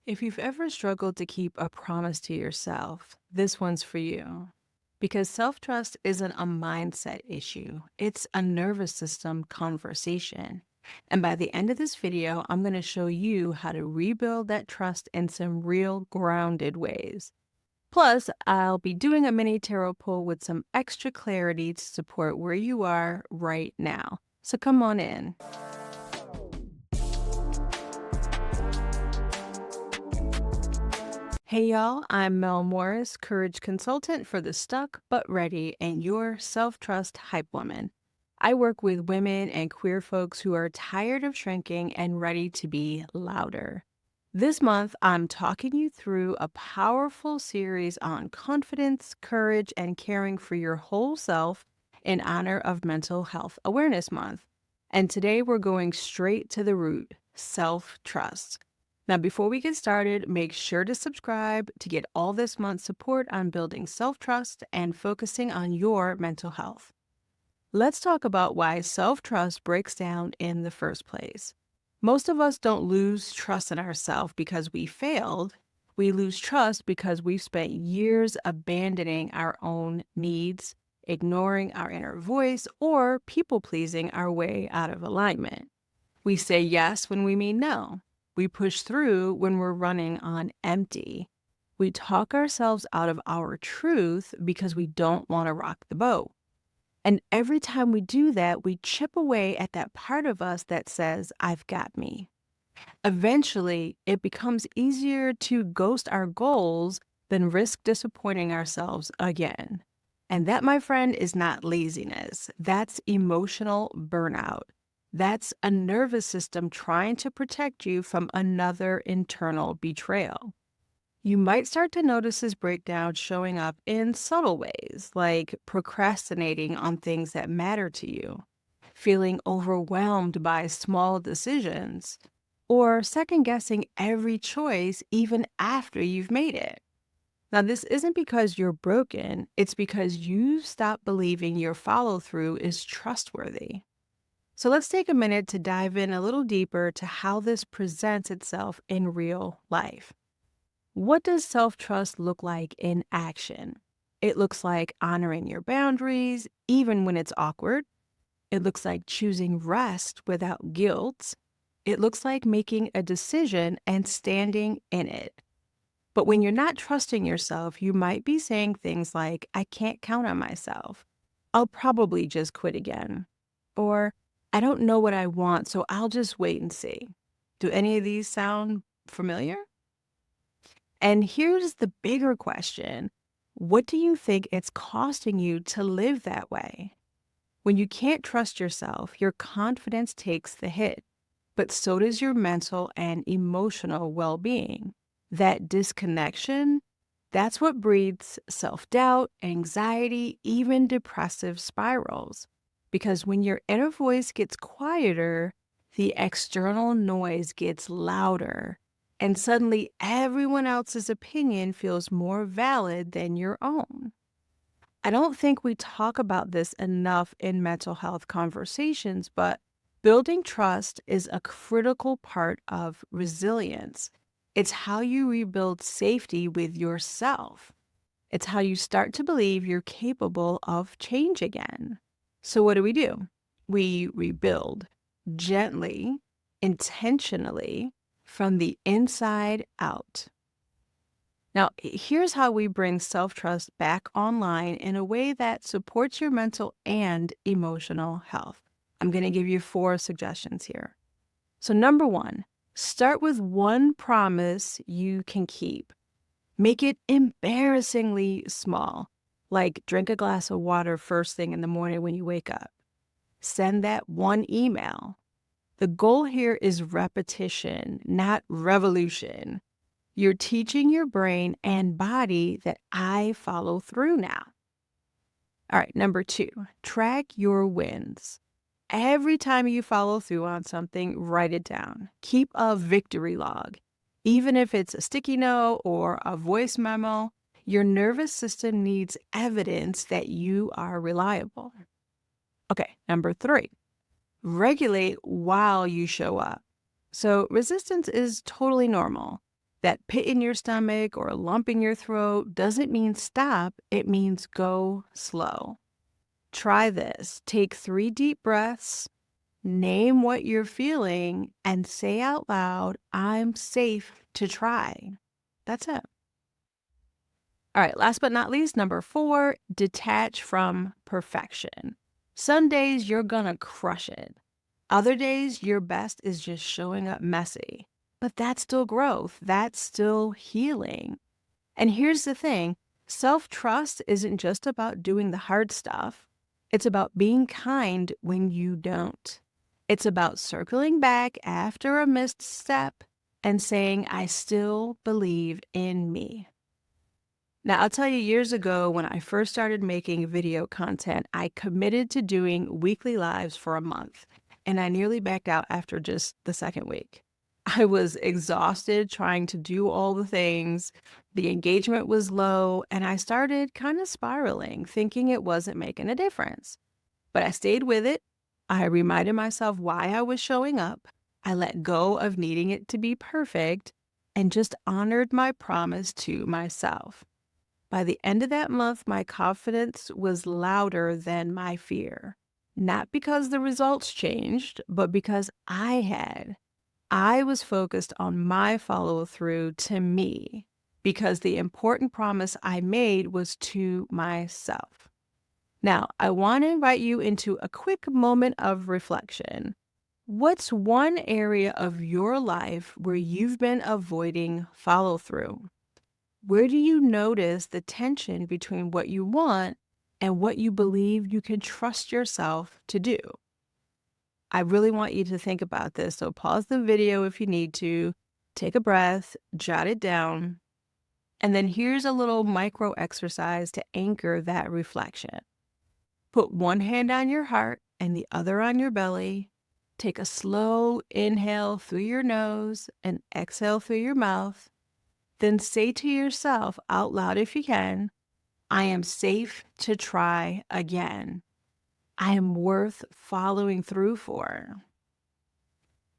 If you've ever struggled to keep a promise to yourself, this one's for you. Because self trust isn't a mindset issue, it's a nervous system conversation. And by the end of this video, I'm going to show you how to rebuild that trust in some real grounded ways. Plus, I'll be doing a mini tarot pull with some extra clarity to support where you are right now. So come on in. Hey y'all, I'm Mel Morris, courage consultant for the Stuck But Ready and your self trust hype woman. I work with women and queer folks who are tired of shrinking and ready to be louder. This month, I'm talking you through a powerful series on confidence, courage, and caring for your whole self in honor of Mental Health Awareness Month. And today, we're going straight to the root self trust. Now, before we get started, make sure to subscribe to get all this month's support on building self trust and focusing on your mental health. Let's talk about why self trust breaks down in the first place. Most of us don't lose trust in ourselves because we failed. We lose trust because we've spent years abandoning our own needs, ignoring our inner voice, or people pleasing our way out of alignment. We say yes when we mean no. We push through when we're running on empty. We talk ourselves out of our truth because we don't want to rock the boat. And every time we do that, we chip away at that part of us that says, I've got me. Eventually, it becomes easier to ghost our goals than risk disappointing ourselves again. And that, my friend, is not laziness. That's emotional burnout. That's a nervous system trying to protect you from another internal betrayal. You might start to notice this breakdown showing up in subtle ways, like procrastinating on things that matter to you, feeling overwhelmed by small decisions, or second guessing every choice even after you've made it. Now, this isn't because you're broken, it's because you've stopped believing your follow through is trustworthy. So let's take a minute to dive in a little deeper to how this presents itself in real life. What does self trust look like in action? It looks like honoring your boundaries, even when it's awkward. It looks like choosing rest without guilt. It looks like making a decision and standing in it. But when you're not trusting yourself, you might be saying things like, I can't count on myself. I'll probably just quit again. Or, I don't know what I want, so I'll just wait and see. Do any of these sound familiar? And here's the bigger question. What do you think it's costing you to live that way? When you can't trust yourself, your confidence takes the hit, but so does your mental and emotional well being. That disconnection, that's what breeds self doubt, anxiety, even depressive spirals. Because when your inner voice gets quieter, the external noise gets louder. And suddenly, everyone else's opinion feels more valid than your own. I don't think we talk about this enough in mental health conversations, but building trust is a critical part of resilience. It's how you rebuild safety with yourself. It's how you start to believe you're capable of change again. So, what do? We rebuild gently, intentionally, from the inside out. Now, here's how we bring self trust back online in a way that supports your mental and emotional health. I'm going to give you 4 suggestions here. So, number 1, start with one promise you can keep. Make it embarrassingly small, like drink a glass of water first thing in the morning when you wake up. Send that one email. The goal here is repetition, not revolution. You're teaching your brain and body that I follow through now. All right, number 2, track your wins. Every time you follow through on something, write it down. Keep a victory log. Even if it's a sticky note or a voice memo, your nervous system needs evidence that you are reliable. Okay, number 3, regulate while you show up. So resistance is totally normal. That pit in your stomach or a lump in your throat doesn't mean stop, it means go slow. Try this. Take 3 deep breaths, name what you're feeling, and say out loud, I'm safe to try. That's it. All right, last but not least, number 4, detach from perfection. Some days you're gonna crush it. Other days, your best is just showing up messy. But that's still growth. That's still healing. And here's the thing, self-trust isn't just about doing the hard stuff. It's about being kind when you don't. It's about circling back after a missed step and saying, I still believe in me. Now, I'll tell you, years ago, when I first started making video content, I committed to doing weekly lives for a month, and I nearly backed out after just the second week. I was exhausted trying to do all the things. The engagement was low, and I started kind of spiraling, thinking it wasn't making a difference. But I stayed with it. I reminded myself why I was showing up. I let go of needing it to be perfect and just honored my promise to myself. By the end of that month, my confidence was louder than my fear. Not because the results changed, but because I had. I was focused on my follow through to me because the important promise I made was to myself. Now, I want to invite you into a quick moment of reflection. What's one area of your life where you've been avoiding follow through? Where do you notice the tension between what you want and what you believe you can trust yourself to do? I really want you to think about this. So pause the video if you need to, take a breath, jot it down, and then here's a little micro exercise to anchor that reflection. Put one hand on your heart and the other on your belly. Take a slow inhale through your nose and exhale through your mouth. Then say to yourself out loud if you can, I am safe to try again. I am worth following through for.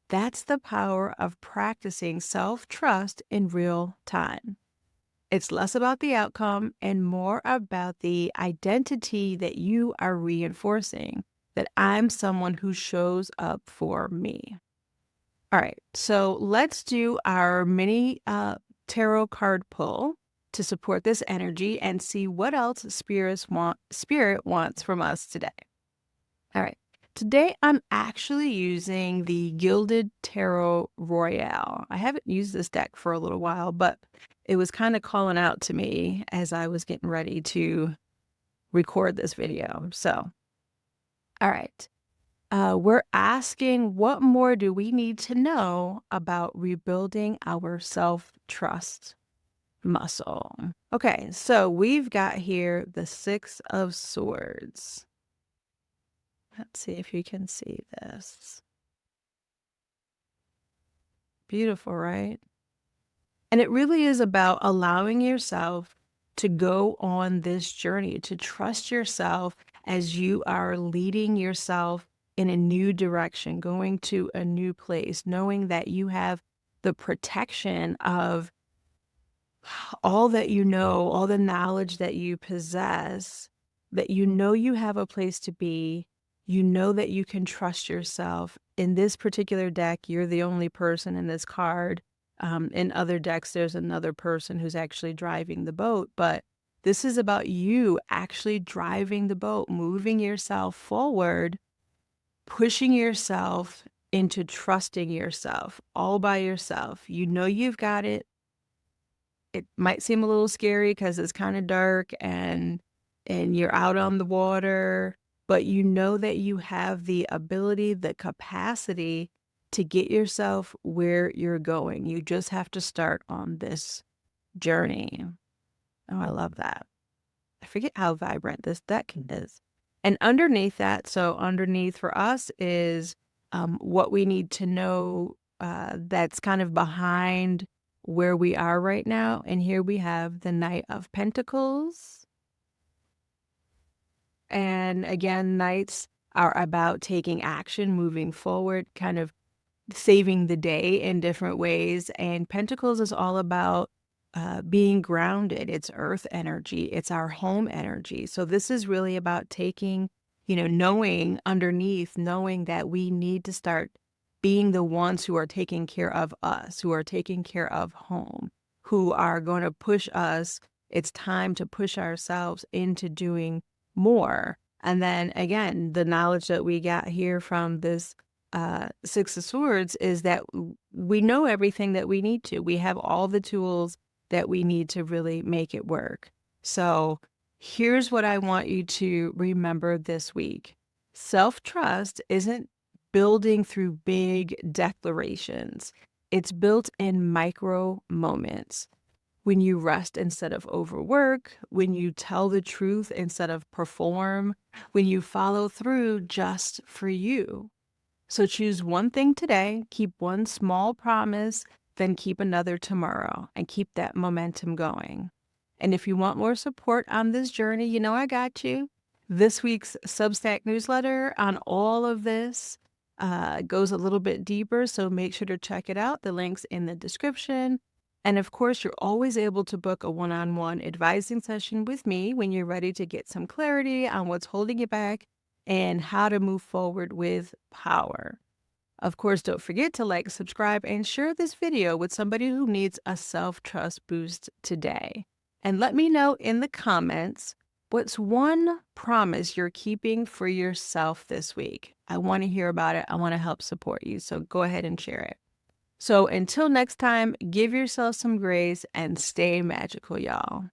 That's the power of practicing self-trust in real time. It's less about the outcome and more about the identity that you are reinforcing, that I'm someone who shows up for me. All right, so let's do our mini tarot card pull to support this energy and see what else Spirit wants from us today. All right. Today, I'm actually using the Gilded Tarot Royale. I haven't used this deck for a little while, but it was kind of calling out to me as I was getting ready to record this video. So, all right. We're asking, what more do we need to know about rebuilding our self-trust muscle? Okay, so we've got here the Six of Swords. Let's see if you can see this. Beautiful, right? And it really is about allowing yourself to go on this journey, to trust yourself as you are leading yourself in a new direction, going to a new place, knowing that you have the protection of all that you know, all the knowledge that you possess, that you know you have a place to be, you know that you can trust yourself. In this particular deck, you're the only person in this card. In other decks, there's another person who's actually driving the boat, but this is about you actually driving the boat, moving yourself forward, pushing yourself into trusting yourself all by yourself. You know you've got it. It might seem a little scary because it's kind of dark and you're out on the water, but you know that you have the ability, the capacity to get yourself where you're going. You just have to start on this journey. Oh, I love that. I forget how vibrant this deck is. And underneath that, so underneath for us is what we need to know that's kind of behind where we are right now. And here we have the Knight of Pentacles. And again, knights are about taking action, moving forward, kind of saving the day in different ways. And Pentacles is all about being grounded. It's earth energy, it's our home energy. So this is really about taking, knowing underneath, knowing that we need to start being the ones who are taking care of us, who are taking care of home, who are going to push us. It's time to push ourselves into doing more. And then again, the knowledge that we got here from this Six of Swords is that we know everything that we need to. We have all the tools that we need to really make it work. So here's what I want you to remember this week. Self-trust isn't building through big declarations. It's built in micro moments. When you rest instead of overwork, when you tell the truth instead of perform, when you follow through just for you. So choose one thing today, keep one small promise, then keep another tomorrow, and keep that momentum going. And if you want more support on this journey, I got you. This week's Substack newsletter on all of this goes a little bit deeper, so make sure to check it out. The link's in the description. And of course, you're always able to book a one-on-one advising session with me when you're ready to get some clarity on what's holding you back and how to move forward with power. Of course, don't forget to like, subscribe, and share this video with somebody who needs a self-trust boost today. And let me know in the comments, what's one promise you're keeping for yourself this week? I want to hear about it. I want to help support you. So go ahead and share it. So until next time, give yourself some grace and stay magical, y'all.